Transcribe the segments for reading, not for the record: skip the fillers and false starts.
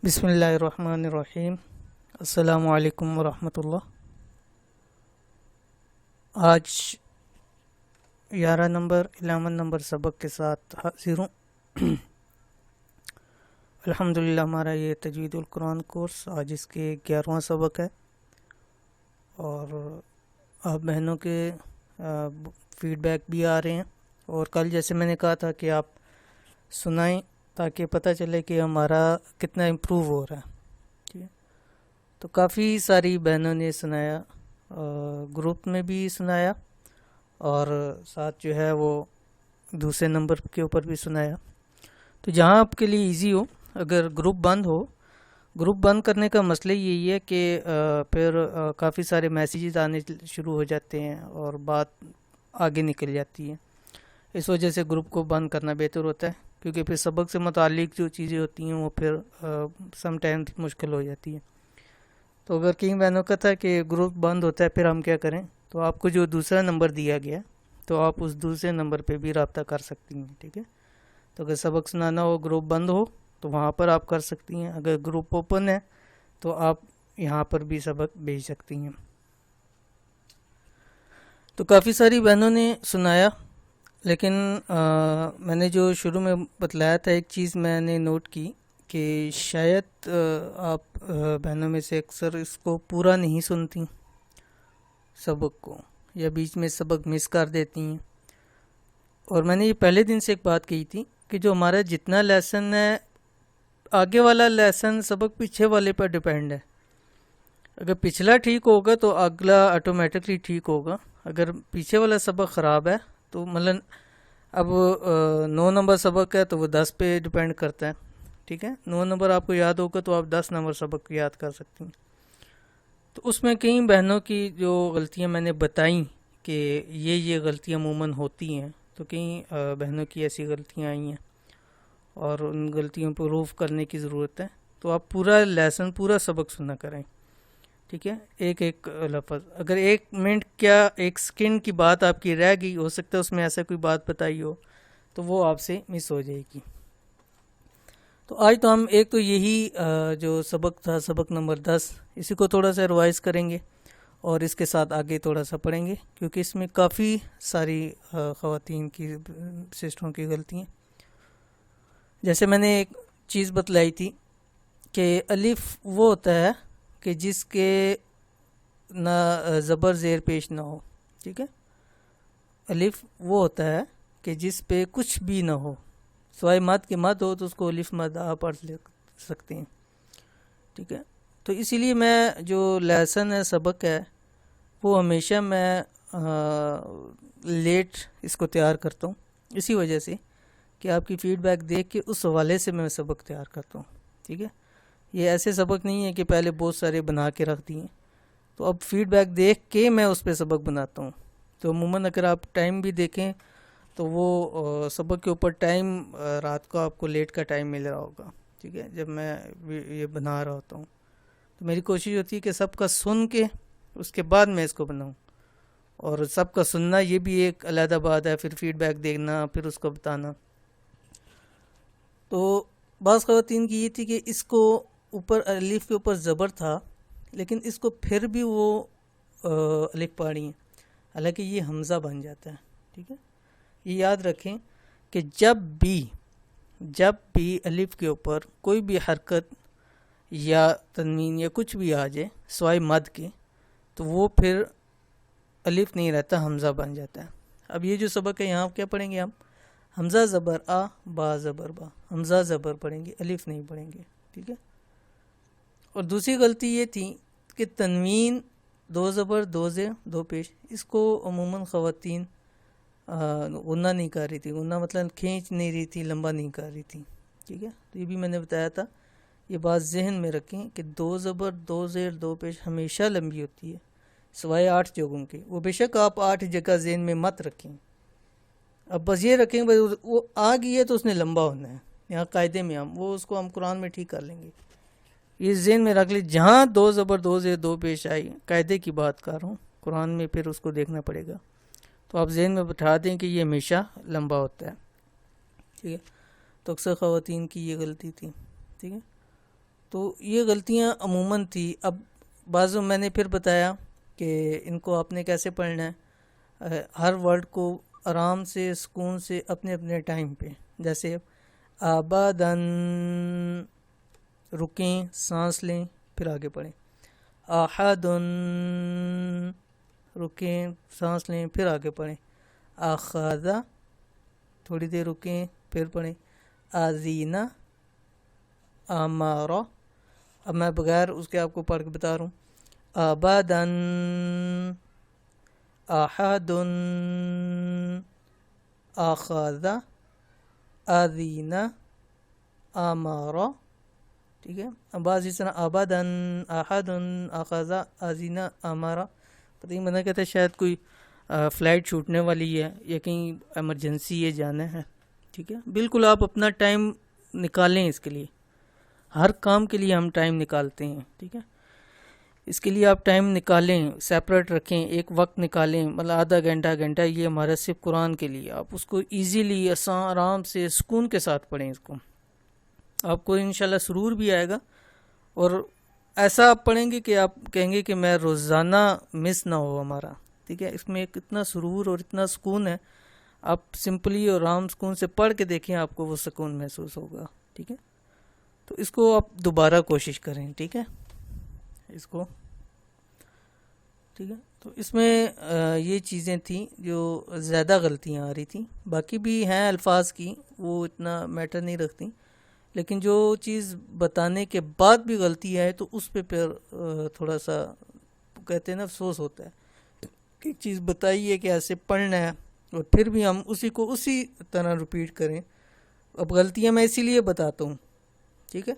بسم اللہ الرحمن الرحیم۔ السلام علیکم ورحمۃ اللہ۔ آج 11 نمبر سبق کے ساتھ حاضر ہوں۔ الحمدللہ ہمارا یہ تجوید القرآن کورس آج اس کے 11واں سبق ہے، اور آپ بہنوں کے فیڈ بیک بھی آ رہے ہیں، اور کل جیسے میں نے کہا تھا کہ آپ سنائیں تاکہ پتہ چلے کہ ہمارا کتنا امپروو ہو رہا ہے۔ ٹھیک ہے، تو کافی ساری بہنوں نے سنایا، گروپ میں بھی سنایا، اور ساتھ جو ہے وہ دوسرے نمبر کے اوپر بھی سنایا۔ تو جہاں آپ کے لیے ایزی ہو، اگر گروپ بند ہو، گروپ بند کرنے کا مسئلہ یہی ہے کہ پھر کافی سارے میسیجز آنے شروع ہو جاتے ہیں اور بات آگے نکل جاتی ہے۔ اس وجہ سے گروپ کو بند کرنا بہتر ہوتا ہے، کیونکہ پھر سبق سے متعلق جو چیزیں ہوتی ہیں وہ پھر سم ٹائم مشکل ہو جاتی ہے۔ تو اگر کئی بہنوں کا تھا کہ گروپ بند ہوتا ہے پھر ہم کیا کریں، تو آپ کو جو دوسرا نمبر دیا گیا تو آپ اس دوسرے نمبر پہ بھی رابطہ کر سکتی ہیں۔ ٹھیک ہے، تو اگر سبق سنانا ہو، گروپ بند ہو، تو وہاں پر آپ کر سکتی ہیں۔ اگر گروپ اوپن ہے تو آپ یہاں پر بھی سبق بھیج سکتی ہیں۔ تو کافی ساری بہنوں نے سنایا، لیکن میں نے جو شروع میں بتلایا تھا ایک چیز میں نے نوٹ کی کہ شاید آپ بہنوں میں سے اکثر اس کو پورا نہیں سنتی سبق کو، یا بیچ میں سبق مس کر دیتی ہیں۔ اور میں نے یہ پہلے دن سے ایک بات کہی تھی کہ جو ہمارا جتنا لیسن ہے، آگے والا لیسن سبق پیچھے والے پر ڈیپینڈ ہے۔ اگر پچھلا ٹھیک ہوگا تو اگلا آٹومیٹکلی ٹھیک ہوگا۔ اگر پیچھے والا سبق خراب ہے تو مثلاً اب 9 نمبر سبق ہے تو وہ 10 پہ ڈیپینڈ کرتا ہے۔ ٹھیک ہے، 9 نمبر آپ کو یاد ہوگا تو آپ 10 نمبر سبق یاد کر سکتی ہیں۔ تو اس میں کئی بہنوں کی جو غلطیاں میں نے بتائیں کہ یہ غلطیاں عموماً ہوتی ہیں، تو کئی بہنوں کی ایسی غلطیاں آئی ہیں اور ان غلطیوں پہ روف کرنے کی ضرورت ہے۔ تو آپ پورا لیسن، پورا سبق سنا کریں۔ ٹھیک ہے، ایک ایک لفظ، اگر 1 منٹ کیا 1 سیکنڈ کی بات آپ کی رہ گئی، ہو سکتا ہے اس میں ایسا کوئی بات بتائی ہو تو وہ آپ سے مس ہو جائے گی۔ تو آج تو ہم ایک تو یہی جو سبق تھا، سبق نمبر 10، اسی کو تھوڑا سا ریوائز کریں گے اور اس کے ساتھ آگے تھوڑا سا پڑھیں گے، کیونکہ اس میں کافی ساری خواتین کی سسٹروں کی غلطی ہیں۔ جیسے میں نے ایک چیز بتلائی تھی کہ الف وہ ہوتا ہے کہ جس کے نہ زبر زیر پیش نہ ہو۔ ٹھیک ہے، الف وہ ہوتا ہے کہ جس پہ کچھ بھی نہ ہو، سوائے مد کے مد ہو تو اس کو الف مد آپ پڑھ سکتے ہیں۔ ٹھیک ہے، تو اسی لیے میں جو لیسن ہے، سبق ہے، وہ ہمیشہ میں لیٹ اس کو تیار کرتا ہوں، اسی وجہ سے کہ آپ کی فیڈ بیک دیکھ کے اس حوالے سے میں سبق تیار کرتا ہوں۔ ٹھیک ہے، یہ ایسے سبق نہیں ہے کہ پہلے بہت سارے بنا کے رکھ دیے، تو اب فیڈ بیک دیکھ کے میں اس پہ سبق بناتا ہوں۔ تو عموماً اگر آپ ٹائم بھی دیکھیں تو وہ سبق کے اوپر ٹائم رات کو آپ کو لیٹ کا ٹائم مل رہا ہوگا۔ ٹھیک ہے، جب میں یہ بنا رہا ہوتا ہوں تو میری کوشش ہوتی ہے کہ سب کا سن کے اس کے بعد میں اس کو بناؤں، اور سب کا سننا یہ بھی ایک علیحدہ بات ہے، پھر فیڈ بیک دیکھنا، پھر اس کو بتانا۔ تو بعض خواتین کی یہ تھی کہ اس کو اوپر الف کے اوپر زبر تھا، لیکن اس کو پھر بھی وہ الف پڑھی ہیں، حالانکہ یہ حمزہ بن جاتا ہے۔ ٹھیک ہے، یہ یاد رکھیں کہ جب بھی الف کے اوپر کوئی بھی حرکت یا تنوین یا کچھ بھی آ جائے سوائے مد کے، تو وہ پھر الف نہیں رہتا، حمزہ بن جاتا ہے۔ اب یہ جو سبق ہے یہاں کیا پڑھیں گے ہم؟ حمزہ زبر آ، با زبر با، حمزہ زبر پڑھیں گے، الف نہیں پڑھیں گے۔ ٹھیک ہے، اور دوسری غلطی یہ تھی کہ تنوین 2 زبر 2 زیر 2 پیش، اس کو عموماً خواتین غنہ نہیں کر رہی تھی، غنہ مطلب کھینچ نہیں رہی تھی، لمبا نہیں کر رہی تھی۔ ٹھیک ہے، تو یہ بھی میں نے بتایا تھا، یہ بات ذہن میں رکھیں کہ 2 زبر 2 زیر 2 پیش ہمیشہ لمبی ہوتی ہے، سوائے 8 جگہوں کے۔ وہ بے شک آپ 8 جگہ ذہن میں مت رکھیں، اب بس یہ رکھیں بھائی وہ آ گئی ہے تو اس نے لمبا ہونا ہے، یہاں قاعدے میں اس کو ہم قرآن میں ٹھیک کر لیں گے۔ یہ ذہن میں رکھ لیں، جہاں 2 زبر 2 زیر 2 پیش آئی، قاعدے کی بات کر رہا ہوں، قرآن میں پھر اس کو دیکھنا پڑے گا، تو آپ ذہن میں بٹھا دیں کہ یہ ہمیشہ لمبا ہوتا ہے۔ ٹھیک ہے، تو اکثر خواتین کی یہ غلطی تھی۔ ٹھیک ہے، تو یہ غلطیاں عموماً تھی. اب بعضوں میں نے پھر بتایا کہ ان کو آپ نے کیسے پڑھنا ہے. ہر ورڈ کو آرام سے سکون سے اپنے اپنے ٹائم پہ، جیسے آبادن، رکیں، سانس لیں، پھر آگے پڑھیں. احدن، رکیں، سانس لیں، پھر آگے پڑھیں. اخذا، تھوڑی دیر رکیں، پھر پڑھیں. آذینہ، امارا. اب میں بغیر اس کے آپ کو پڑھ کے بتا رہا ہوں. آبادن، احدن، اخذا، آذینہ، امارا. ٹھیک ہے. اب بعض اس طرح آبادن، احدن، اخذا، آذینہ، امارا. پتہ نہیں بندہ کہتا ہے شاید کوئی فلائٹ چھوٹنے والی ہے یا کہیں ایمرجنسی ہے، جانا ہے. ٹھیک ہے. بالکل آپ اپنا ٹائم نکالیں اس کے لیے. ہر کام کے لیے ہم ٹائم نکالتے ہیں. ٹھیک ہے. اس کے لیے آپ ٹائم نکالیں، سیپریٹ رکھیں، ایک وقت نکالیں، مطلب آدھا گھنٹہ یہ ہمارا صرف قرآن کے لیے. آپ اس کو ایزیلی، آرام سے، سکون کے ساتھ پڑھیں. اس کو آپ کو انشاءاللہ سرور بھی آئے گا، اور ایسا آپ پڑھیں گے کہ آپ کہیں گے کہ میں روزانہ مس نہ ہو ہمارا. ٹھیک ہے. اس میں ایک اتنا سرور اور اتنا سکون ہے. آپ سمپلی اور آرام سکون سے پڑھ کے دیکھیں، آپ کو وہ سکون محسوس ہوگا. ٹھیک ہے. تو اس کو آپ دوبارہ کوشش کریں. ٹھیک ہے. اس کو ٹھیک ہے. تو اس میں یہ چیزیں تھیں جو زیادہ غلطیاں آ رہی تھیں. باقی بھی ہیں الفاظ کی، وہ اتنا میٹر نہیں رکھتی، لیکن جو چیز بتانے کے بعد بھی غلطی ہے تو اس پہ پھر تھوڑا سا کہتے ہیں نا افسوس ہوتا ہے کہ ایک چیز بتائی ہے کہ ایسے پڑھنا ہے اور پھر بھی ہم اسی کو اسی طرح رپیٹ کریں. اب غلطیاں میں اسی لیے بتاتا ہوں. ٹھیک ہے.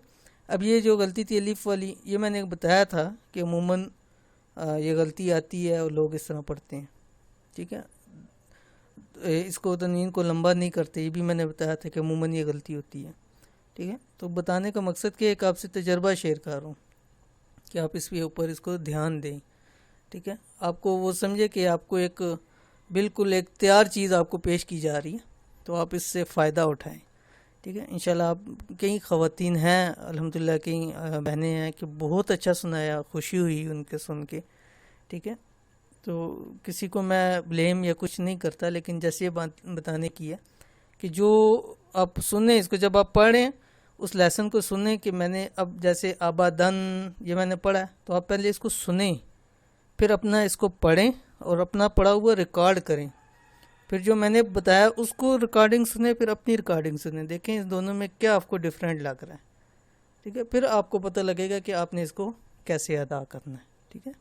اب یہ جو غلطی تھی الف والی، یہ میں نے بتایا تھا کہ عموماً یہ غلطی آتی ہے اور لوگ اس طرح پڑھتے ہیں. ٹھیک ہے. اس کو تنوین کو لمبا نہیں کرتے، یہ بھی میں نے بتایا تھا کہ عموماً یہ غلطی ہوتی ہے. ٹھیک ہے. تو بتانے کا مقصد کہ ایک آپ سے تجربہ شیئر کر رہا ہوں کہ آپ اس کے اوپر اس کو دھیان دیں. ٹھیک ہے. آپ کو وہ سمجھے کہ آپ کو ایک بالکل ایک تیار چیز آپ کو پیش کی جا رہی ہے، تو آپ اس سے فائدہ اٹھائیں. ٹھیک ہے. انشاءاللہ آپ کئی خواتین ہیں الحمدللہ، کئی بہنیں ہیں کہ بہت اچھا سنایا، خوشی ہوئی ان کے سن کے. ٹھیک ہے. تو کسی کو میں بلیم یا کچھ نہیں کرتا، لیکن جیسے یہ بات بتانے کی ہے کہ جو آپ سنیں، اس کو جب آپ پڑھیں، اس لیسن کو سنیں کہ میں نے اب جیسے آبادن یہ میں نے پڑھا ہے، تو آپ پہلے اس کو سنیں، پھر اپنا اس کو پڑھیں اور اپنا پڑھا ہوا ریکارڈ کریں. پھر جو میں نے بتایا اس کو ریکارڈنگ سنیں، پھر اپنی ریکارڈنگ سنیں، دیکھیں اس دونوں میں کیا آپ کو ڈیفرنٹ لگ رہا ہے. ٹھیک ہے. پھر آپ کو پتہ لگے گا کہ آپ نے اس کو کیسے ادا کرنا ہے. ٹھیک ہے.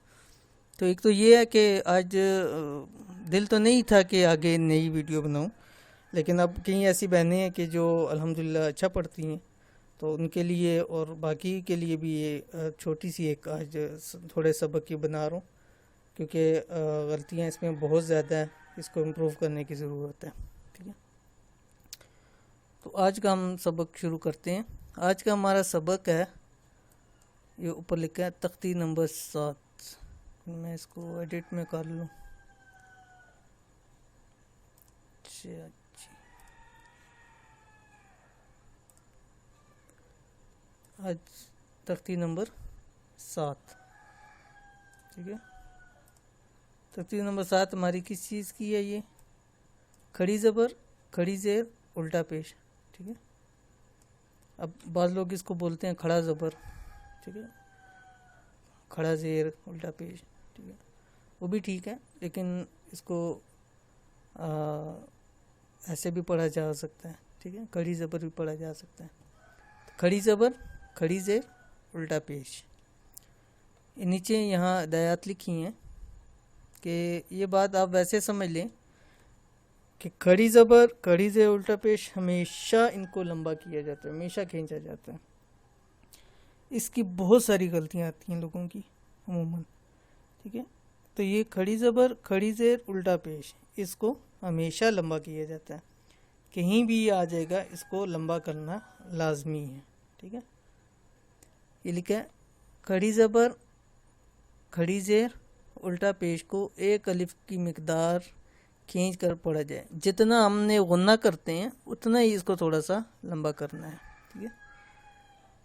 تو ایک تو یہ ہے کہ آج دل تو نہیں تھا کہ آگے نئی ویڈیو بناؤں، لیکن اب کئی ایسی بہنیں ہیں کہ جو الحمدللہ اچھا پڑھتی ہیں، تو ان کے لیے اور باقی کے لیے بھی یہ چھوٹی سی ایک آج تھوڑے سبق کی بنا رہا ہوں، کیونکہ غلطیاں اس میں بہت زیادہ ہیں، اس کو امپروو کرنے کی ضرورت ہے. ٹھیک ہے. تو آج کا ہم سبق شروع کرتے ہیں. آج کا ہمارا سبق ہے، یہ اوپر لکھا ہے تختی نمبر 7. میں اس کو ایڈٹ میں کر لوں. اچھا جی. آج تختی نمبر 7. ٹھیک ہے. تختی نمبر 7 ہماری کس چیز کی ہے؟ یہ کھڑی زبر، کھڑی زیر، الٹا پیش. ٹھیک ہے. اب بعض لوگ اس کو بولتے ہیں کھڑا زبر. ٹھیک ہے. کھڑا زیر، الٹا پیش. ٹھیک ہے. وہ بھی ٹھیک ہے، لیکن اس کو ایسے بھی پڑھا جا سکتا ہے. ٹھیک ہے. کھڑی زبر بھی پڑھا جا سکتا ہے. کھڑی زبر، کھڑی زیر، الٹا پیش. نیچے یہاں ہدایات لکھی ہیں کہ یہ بات آپ ویسے سمجھ لیں کہ کھڑی زبر، کھڑی زیر، الٹا پیش ہمیشہ ان کو لمبا کیا جاتا ہے، ہمیشہ کھینچا جاتا ہے. اس کی بہت ساری غلطیاں آتی ہیں لوگوں کی عموماً. ٹھیک ہے. تو یہ کھڑی زبر، کھڑی زیر، الٹا پیش، اس کو ہمیشہ لمبا کیا جاتا ہے. کہیں بھی آ جائے گا، اس کو لمبا کرنا لازمی ہے. ٹھیک ہے. یہ لکھا ہے کھڑی زبر، کھڑی زیر، الٹا پیش کو ایک الف کی مقدار کھینچ کر پڑھا جائے. جتنا ہم نے غنہ کرتے ہیں اتنا ہی اس کو تھوڑا سا لمبا کرنا ہے. ٹھیک ہے.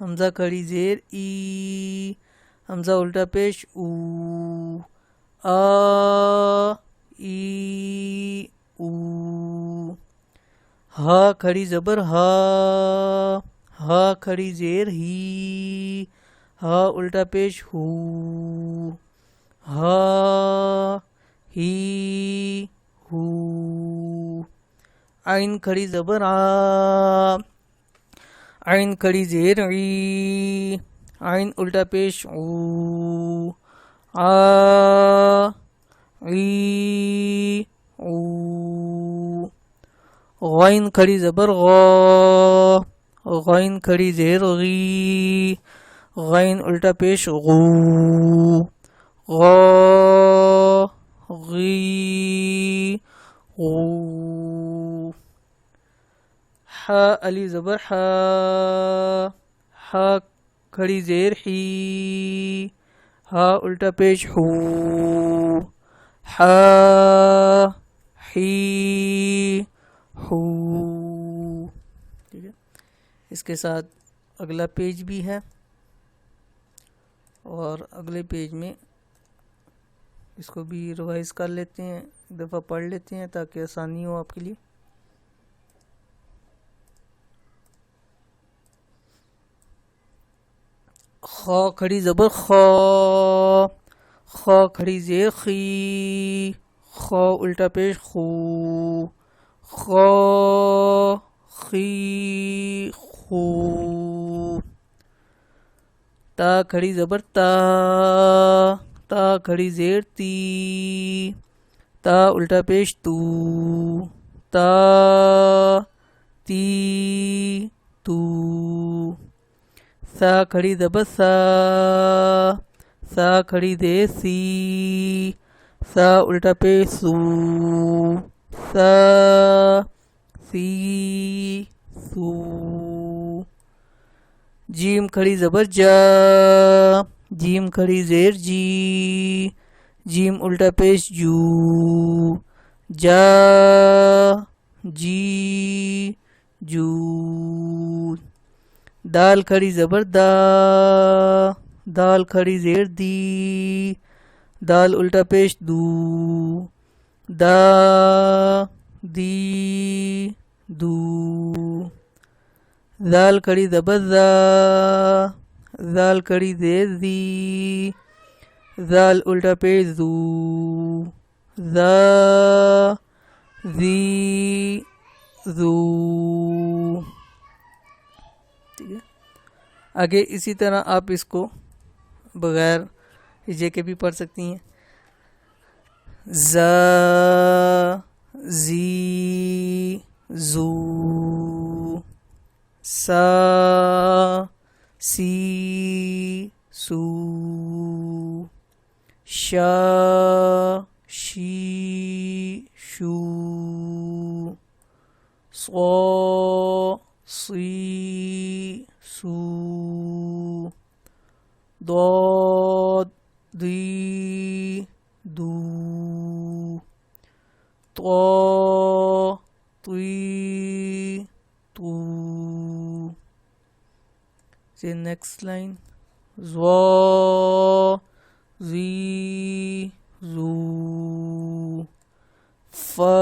حمزہ کھڑی زیر ای، حمزہ الٹا پیش او، آ ای او، ہا کھڑی زبر ہا، ہا کھڑی زیر ہی، ہا الٹا پیش ہو، ہا ہی ہو، عین کھڑی زبر آ، عین کھڑی زیر عی، عین الٹا پیش عو، آ عی عو، غین کھڑی زبر غا، غین کھڑی زیر غی، غین الٹا پیش غو، غا غی غو، حا علی زبر حا، حا کھڑی زیر حی، ہا الٹا پیش ہو، حا حی ہو، ٹھیک ہے. اس کے ساتھ اگلا پیج بھی ہے، اور اگلے پیج میں اس کو بھی ریوائز کر لیتے ہیں، ایک دفعہ پڑھ لیتے ہیں تاکہ آسانی ہو آپ کے لیے. خا کھڑی زبر خا، خا کھڑی زیر خی، خا الٹا پیش خو، خا خی خو، تا کھڑی زبر تا، تا کھڑی زیر تی، تا الٹا پیش تو، تا تی تو، سا کھڑی زبر سا، سا کھڑی دے سی، سا الٹا پیش سو، سا سی سو، جیم کھڑی زبر جا، جیم کھڑی زیر جی، جیم الٹا پیش جو، جا جی جو، دال کھڑی زبر دا، دال کھڑی زیر دی، دال الٹا پیش دو، دا دی دو، زال کھڑی زبر زا، زال کھڑی زیر زی، زال الٹا پیش زو، زا زی زو، ٹھیک ہے. آگے اسی طرح آپ اس کو بغیر ہجے کے بھی پڑھ سکتی ہیں. زا زی زو، سا سی سو، شا شی شو، صا صی سو، ضاد ضی دو، طا طی تو. نیکسٹ لائن زوا زی زو، فا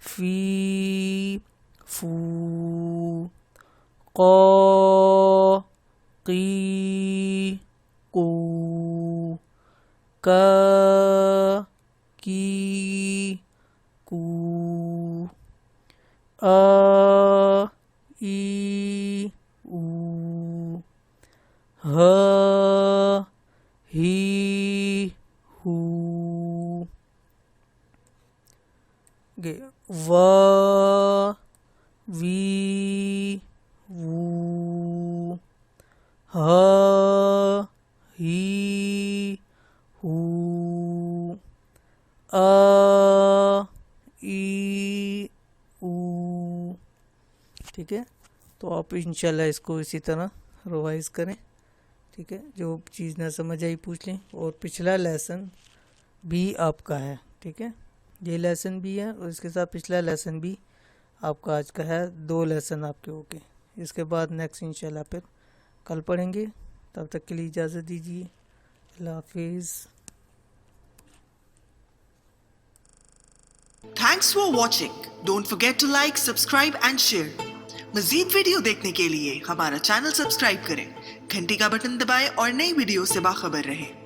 فی فو، قا قی قو، کا کی کو، آ ای او، ہا ہی ہو، وا وی وو، ہا ہی ہو، آ ای او. ٹھیک ہے. تو آپ انشاءاللہ اس کو اسی طرح ریوائز کریں. ٹھیک ہے. جو چیز نہ سمجھ آئی پوچھ لیں. اور پچھلا لیسن بھی آپ کا ہے. ٹھیک ہے. یہ لیسن بھی ہے اور اس کے ساتھ پچھلا لیسن بھی آپ کا آج کا ہے. 2 لیسن آپ کے ہو گئے. اس کے بعد نیکسٹ انشاءاللہ پھر کل پڑھیں گے. تب تک کے لیے اجازت دیجیے. اللہ حافظ. Thanks for watching. Don't forget to like, subscribe and share. مزید ویڈیو دیکھنے کے لیے ہمارا چینل سبسکرائب کریں، گھنٹی کا بٹن دبائیں اور نئی ویڈیو سے باخبر رہیں.